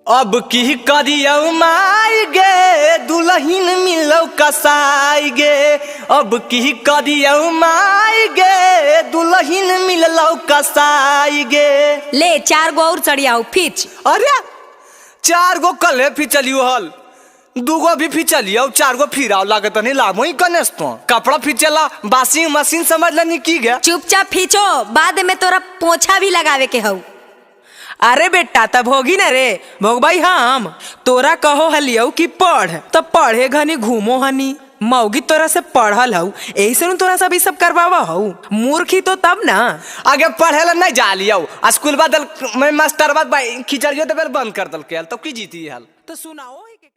अब की करियौ माई गे दुल्हन मिलौ कसाई गे। अब की करियौ माई गे दुल्हन मिलौ कसाई गे। ले 4 गो और चढ़ियाओ फिच। अरे 4 गो कले फिचलियो हल, 2 गो भी फिचलियो, 4 गो फिराव लागत नहीं लामो ही कनेस तो कपड़ा फिचला वाशिंग मशीन समझ लनी की गया। चुपचाप फीचो, बाद में तोरा पोछा भी लगावे के हऊ। अरे बेटा तब होगी न रे भोग भाई हम तोरा कहो हलियो कि पढ़ तब पढ़े घनी घूमो हनी मौगी तोरा से पढ़ल हऊ ऐसे तोरा सब ई सब करवावा हऊ मूर्खी तो तब ना आगे पढ़े ला नहीं जा लियो स्कूल बदल में मास्टर बाद खिचड़ियो तो बंद कर दल के तो की जीती हल तो सुनाओ।